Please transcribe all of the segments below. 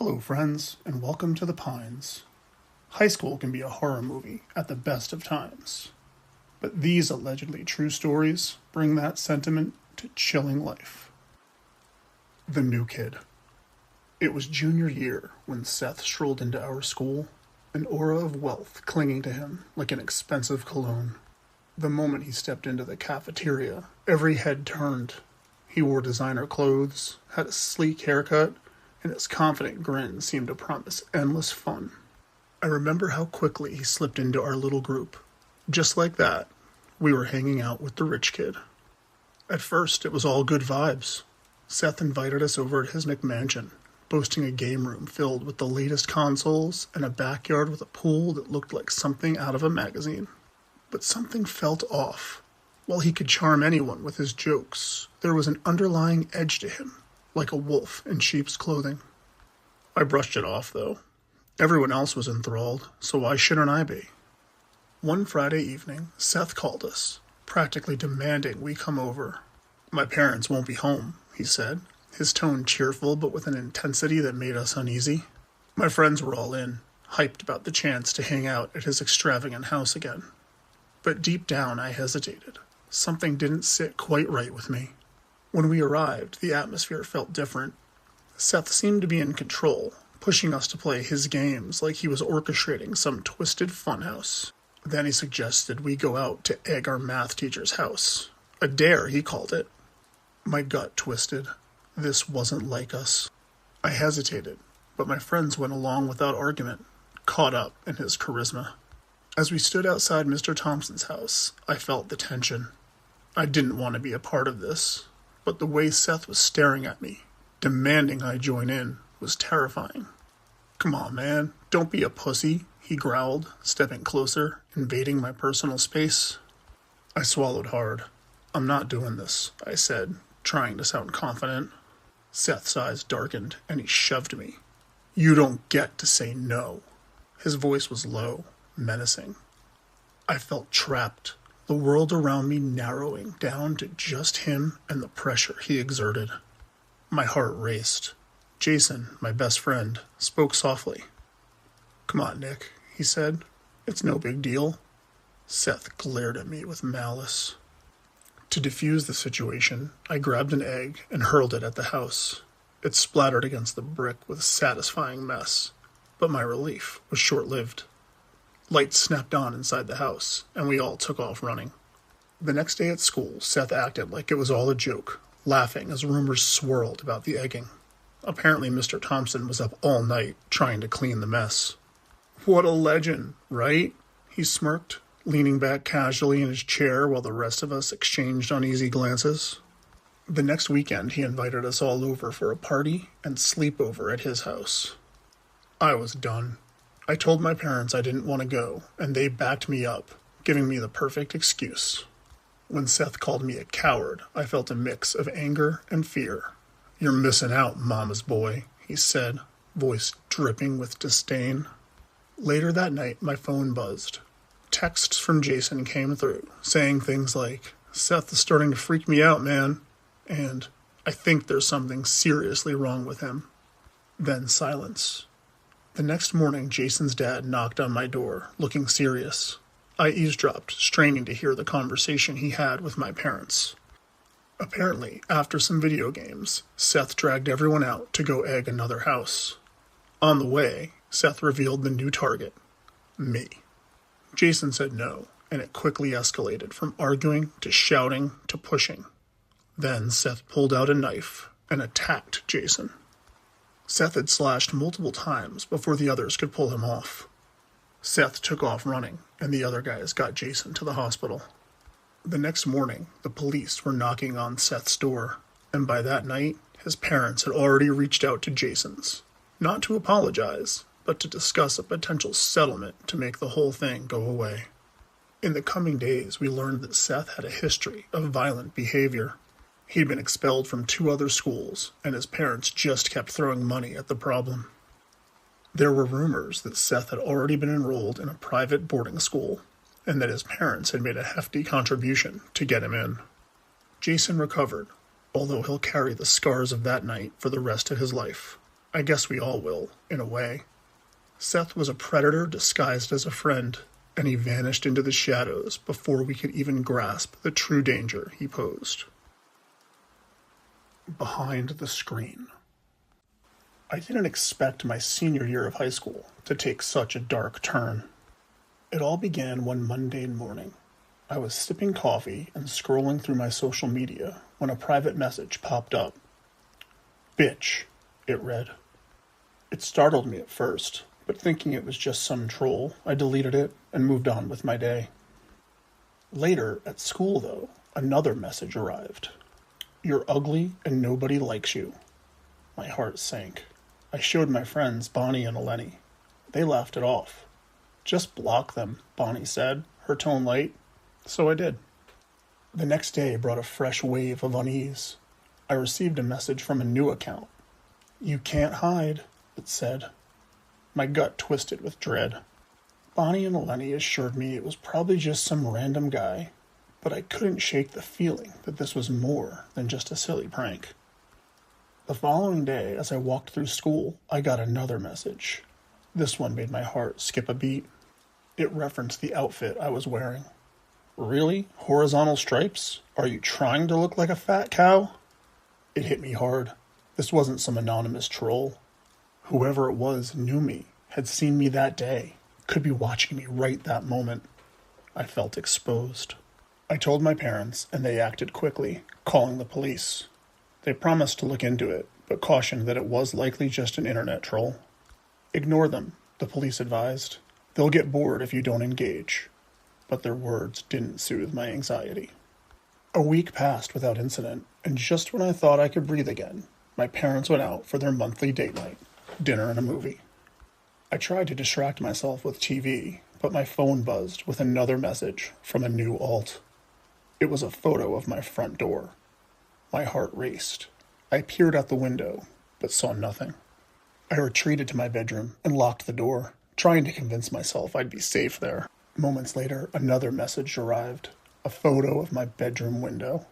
Hello, friends, and welcome to The Pines. High school can be a horror movie at the best of times, but these allegedly true stories bring that sentiment to chilling life. The New Kid. It was junior year when Seth strolled into our school, an aura of wealth clinging to him like an expensive cologne. The moment he stepped into the cafeteria, every head turned. He wore designer clothes, had a sleek haircut, and his confident grin seemed to promise endless fun. I remember how quickly he slipped into our little group. Just like that, we were hanging out with the rich kid. At first, it was all good vibes. Seth invited us over at his McMansion, boasting a game room filled with the latest consoles and a backyard with a pool that looked like something out of a magazine. But something felt off. While he could charm anyone with his jokes, there was an underlying edge to him, like a wolf in sheep's clothing. I brushed it off, though. Everyone else was enthralled, so why shouldn't I be? One Friday evening, Seth called us, practically demanding we come over. "My parents won't be home," he said, his tone cheerful but with an intensity that made us uneasy. My friends were all in, hyped about the chance to hang out at his extravagant house again. But deep down, I hesitated. Something didn't sit quite right with me. When we arrived, the atmosphere felt different. Seth seemed to be in control, pushing us to play his games like he was orchestrating some twisted funhouse. Then he suggested we go out to egg our math teacher's house. A dare, he called it. My gut twisted. This wasn't like us. I hesitated, but my friends went along without argument, caught up in his charisma. As we stood outside Mr. Thompson's house, I felt the tension. I didn't want to be a part of this, but the way Seth was staring at me, demanding I join in, was terrifying. "Come on, man, don't be a pussy," he growled, stepping closer, invading my personal space. I swallowed hard. "I'm not doing this," I said, trying to sound confident. Seth's eyes darkened, and he shoved me. "You don't get to say no." His voice was low, menacing. I felt trapped, the world around me narrowing down to just him and the pressure he exerted. My heart raced. Jason, my best friend, spoke softly. "Come on, Nick," he said. "It's no big deal." Seth glared at me with malice. To defuse the situation, I grabbed an egg and hurled it at the house. It splattered against the brick with a satisfying mess, but my relief was short-lived. Lights snapped on inside the house, and we all took off running. The next day at school, Seth acted like it was all a joke, laughing as rumors swirled about the egging. Apparently Mr. Thompson was up all night trying to clean the mess. "What a legend, right?" he smirked, leaning back casually in his chair while the rest of us exchanged uneasy glances. The next weekend, he invited us all over for a party and sleepover at his house. I was done. I told my parents I didn't want to go, and they backed me up, giving me the perfect excuse. When Seth called me a coward, I felt a mix of anger and fear. "You're missing out, mama's boy," he said, voice dripping with disdain. Later that night, my phone buzzed. Texts from Jason came through, saying things like, "Seth is starting to freak me out, man," and "I think there's something seriously wrong with him." Then silence. The next morning, Jason's dad knocked on my door, looking serious. I eavesdropped, straining to hear the conversation he had with my parents. Apparently, after some video games, Seth dragged everyone out to go egg another house. On the way, Seth revealed the new target, me. Jason said no, and it quickly escalated from arguing to shouting to pushing. Then Seth pulled out a knife and attacked Jason. Seth had slashed multiple times before the others could pull him off. Seth took off running, and the other guys got Jason to the hospital. The next morning, the police were knocking on Seth's door, and by that night, his parents had already reached out to Jason's, not to apologize, but to discuss a potential settlement to make the whole thing go away. In the coming days, we learned that Seth had a history of violent behavior. He'd been expelled from 2 other schools, and his parents just kept throwing money at the problem. There were rumors that Seth had already been enrolled in a private boarding school, and that his parents had made a hefty contribution to get him in. Jason recovered, although he'll carry the scars of that night for the rest of his life. I guess we all will, in a way. Seth was a predator disguised as a friend, and he vanished into the shadows before we could even grasp the true danger he posed. Behind the screen. I didn't expect my senior year of high school to take such a dark turn. It all began one mundane morning. I was sipping coffee and scrolling through my social media when a private message popped up. "Bitch," it read. It startled me at first, but thinking it was just some troll, I deleted it and moved on with my day. Later, at school though, another message arrived. "You're ugly and nobody likes you." My heart sank. I showed my friends Bonnie and Eleni. They laughed it off. "Just block them," Bonnie said, her tone light. So I did. The next day brought a fresh wave of unease. I received a message from a new account. "You can't hide," it said. My gut twisted with dread. Bonnie and Eleni assured me it was probably just some random guy, but I couldn't shake the feeling that this was more than just a silly prank. The following day, as I walked through school, I got another message. This one made my heart skip a beat. It referenced the outfit I was wearing. "Really? Horizontal stripes? Are you trying to look like a fat cow?" It hit me hard. This wasn't some anonymous troll. Whoever it was knew me, had seen me that day, could be watching me right that moment. I felt exposed. I told my parents, and they acted quickly, calling the police. They promised to look into it, but cautioned that it was likely just an internet troll. "Ignore them," the police advised. "They'll get bored if you don't engage." But their words didn't soothe my anxiety. A week passed without incident, and just when I thought I could breathe again, my parents went out for their monthly date night, dinner and a movie. I tried to distract myself with TV, but my phone buzzed with another message from a new alt. It was a photo of my front door. My heart raced. I peered out the window, but saw nothing. I retreated to my bedroom and locked the door, trying to convince myself I'd be safe there. Moments later, another message arrived, a photo of my bedroom window.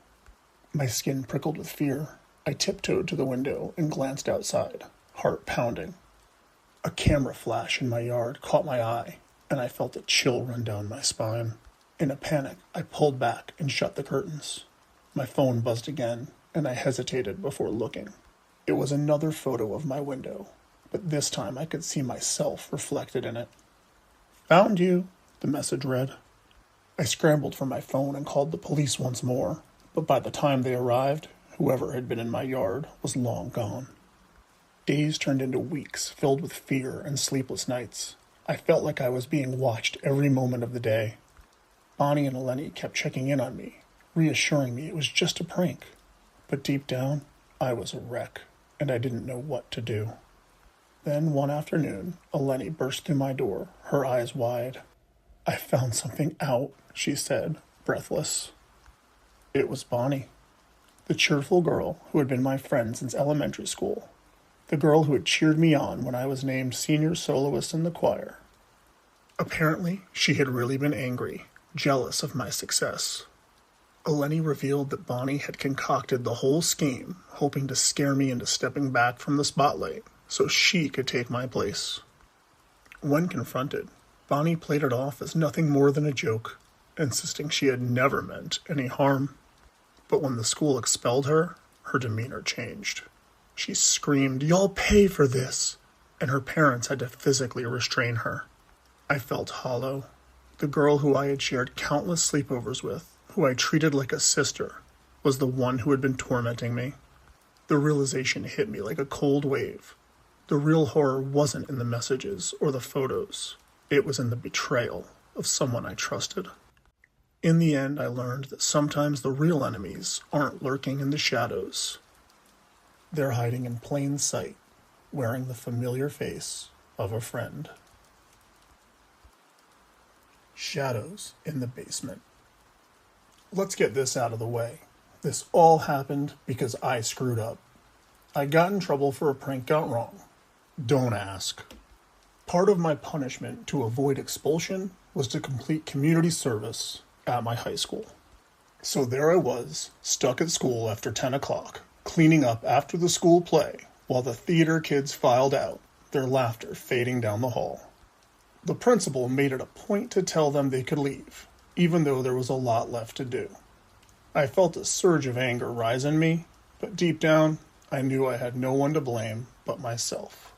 My skin prickled with fear. I tiptoed to the window and glanced outside, heart pounding. A camera flash in my yard caught my eye, and I felt a chill run down my spine. In a panic, I pulled back and shut the curtains. My phone buzzed again, and I hesitated before looking. It was another photo of my window, but this time I could see myself reflected in it. "Found you," the message read. I scrambled for my phone and called the police once more, but by the time they arrived, whoever had been in my yard was long gone. Days turned into weeks filled with fear and sleepless nights. I felt like I was being watched every moment of the day. Bonnie and Eleni kept checking in on me, reassuring me it was just a prank. But deep down, I was a wreck, and I didn't know what to do. Then one afternoon, Eleni burst through my door, her eyes wide. "I found something out," she said, breathless. It was Bonnie, the cheerful girl who had been my friend since elementary school, the girl who had cheered me on when I was named senior soloist in the choir. Apparently, she had really been angry, jealous of my success. Eleni revealed that Bonnie had concocted the whole scheme, hoping to scare me into stepping back from the spotlight so she could take my place. When confronted, Bonnie played it off as nothing more than a joke, insisting she had never meant any harm. But when the school expelled her, her demeanor changed. She screamed, "Y'all pay for this!" and her parents had to physically restrain her. I felt hollow. The girl who I had shared countless sleepovers with, who I treated like a sister, was the one who had been tormenting me. The realization hit me like a cold wave. The real horror wasn't in the messages or the photos. It was in the betrayal of someone I trusted. In the end, I learned that sometimes the real enemies aren't lurking in the shadows. They're hiding in plain sight, wearing the familiar face of a friend. Shadows in the basement. Let's get this out of the way. This all happened because I screwed up. I got in trouble for a prank gone wrong. Don't ask. Part of my punishment to avoid expulsion was to complete community service at my high school. So there I was, stuck at school after 10 o'clock, cleaning up after the school play, while the theater kids filed out, their laughter fading down the hall. The principal made it a point to tell them they could leave, even though there was a lot left to do. I felt a surge of anger rise in me, but deep down, I knew I had no one to blame but myself.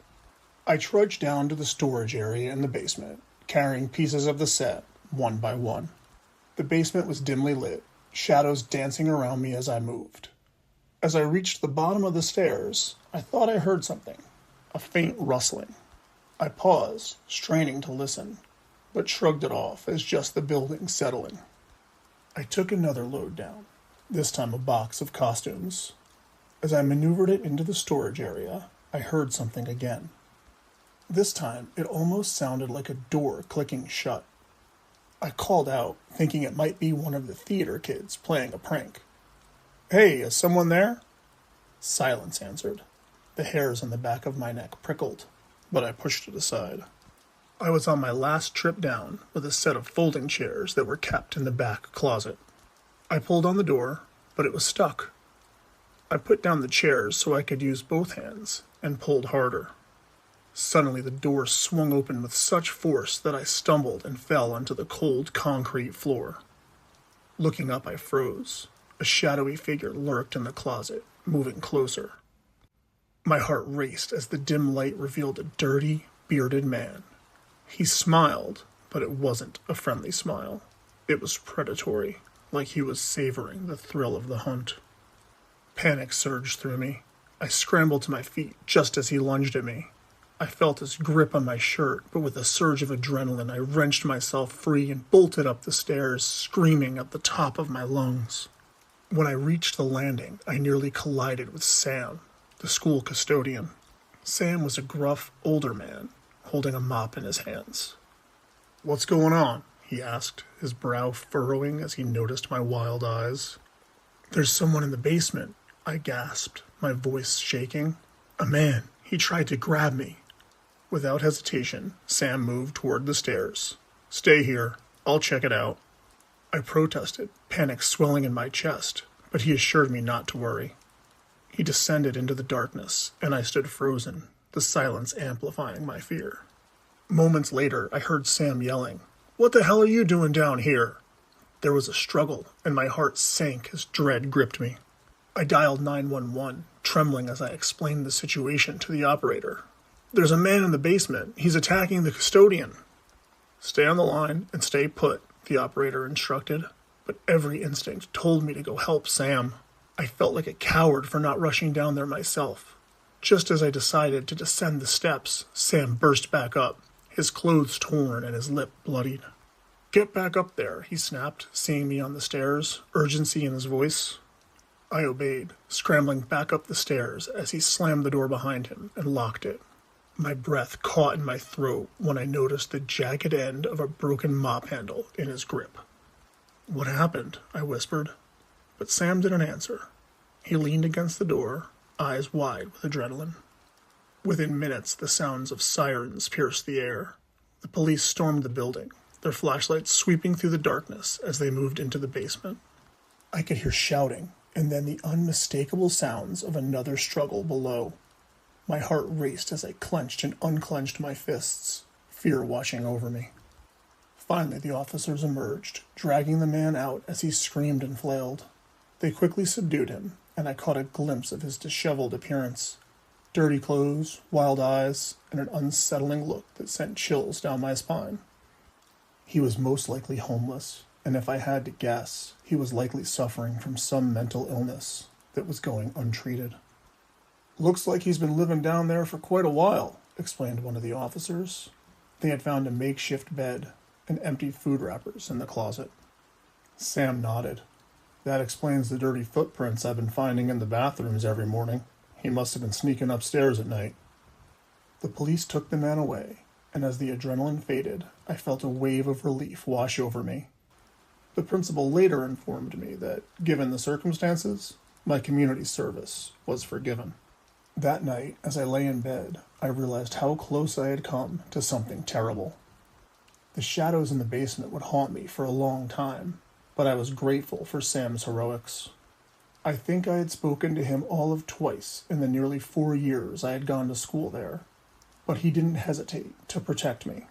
I trudged down to the storage area in the basement, carrying pieces of the set, one by one. The basement was dimly lit, shadows dancing around me as I moved. As I reached the bottom of the stairs, I thought I heard something, a faint rustling. I paused, straining to listen, but shrugged it off as just the building settling. I took another load down, this time a box of costumes. As I maneuvered it into the storage area, I heard something again. This time, it almost sounded like a door clicking shut. I called out, thinking it might be one of the theater kids playing a prank. "Hey, is someone there?" Silence answered. The hairs on the back of my neck prickled, but I pushed it aside. I was on my last trip down with a set of folding chairs that were kept in the back closet. I pulled on the door, but it was stuck. I put down the chairs so I could use both hands and pulled harder. Suddenly the door swung open with such force that I stumbled and fell onto the cold concrete floor. Looking up, I froze. A shadowy figure lurked in the closet, moving closer. My heart raced as the dim light revealed a dirty, bearded man. He smiled, but it wasn't a friendly smile. It was predatory, like he was savoring the thrill of the hunt. Panic surged through me. I scrambled to my feet just as he lunged at me. I felt his grip on my shirt, but with a surge of adrenaline, I wrenched myself free and bolted up the stairs, screaming at the top of my lungs. When I reached the landing, I nearly collided with Sam, the school custodian. Sam was a gruff, older man, holding a mop in his hands. "What's going on?" he asked, his brow furrowing as he noticed my wild eyes. "There's someone in the basement," I gasped, my voice shaking. "A man. He tried to grab me." Without hesitation, Sam moved toward the stairs. "Stay here. I'll check it out." I protested, panic swelling in my chest, but he assured me not to worry. He descended into the darkness, and I stood frozen, the silence amplifying my fear. Moments later, I heard Sam yelling, "What the hell are you doing down here?" There was a struggle, and my heart sank as dread gripped me. I dialed 911, trembling as I explained the situation to the operator. "There's a man in the basement. He's attacking the custodian." "Stay on the line and stay put," the operator instructed, but every instinct told me to go help Sam. I felt like a coward for not rushing down there myself. Just as I decided to descend the steps, Sam burst back up, his clothes torn and his lip bloodied. "Get back up there," he snapped, seeing me on the stairs, urgency in his voice. I obeyed, scrambling back up the stairs as he slammed the door behind him and locked it. My breath caught in my throat when I noticed the jagged end of a broken mop handle in his grip. "What happened?" I whispered, but Sam didn't answer. He leaned against the door, eyes wide with adrenaline. Within minutes, the sounds of sirens pierced the air. The police stormed the building, their flashlights sweeping through the darkness as they moved into the basement. I could hear shouting, and then the unmistakable sounds of another struggle below. My heart raced as I clenched and unclenched my fists, fear washing over me. Finally, the officers emerged, dragging the man out as he screamed and flailed. They quickly subdued him, and I caught a glimpse of his disheveled appearance. Dirty clothes, wild eyes, and an unsettling look that sent chills down my spine. He was most likely homeless, and if I had to guess, he was likely suffering from some mental illness that was going untreated. "Looks like he's been living down there for quite a while," explained one of the officers. They had found a makeshift bed and empty food wrappers in the closet. Sam nodded. "That explains the dirty footprints I've been finding in the bathrooms every morning. He must have been sneaking upstairs at night." The police took the man away, and as the adrenaline faded, I felt a wave of relief wash over me. The principal later informed me that, given the circumstances, my community service was forgiven. That night, as I lay in bed, I realized how close I had come to something terrible. The shadows in the basement would haunt me for a long time, but I was grateful for Sam's heroics. I think I had spoken to him all of twice in the nearly 4 years I had gone to school there, but he didn't hesitate to protect me.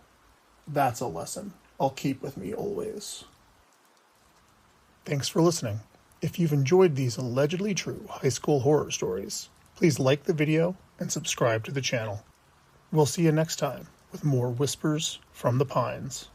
That's a lesson I'll keep with me always. Thanks for listening. If you've enjoyed these allegedly true high school horror stories, please like the video and subscribe to the channel. We'll see you next time with more Whispers from the Pines.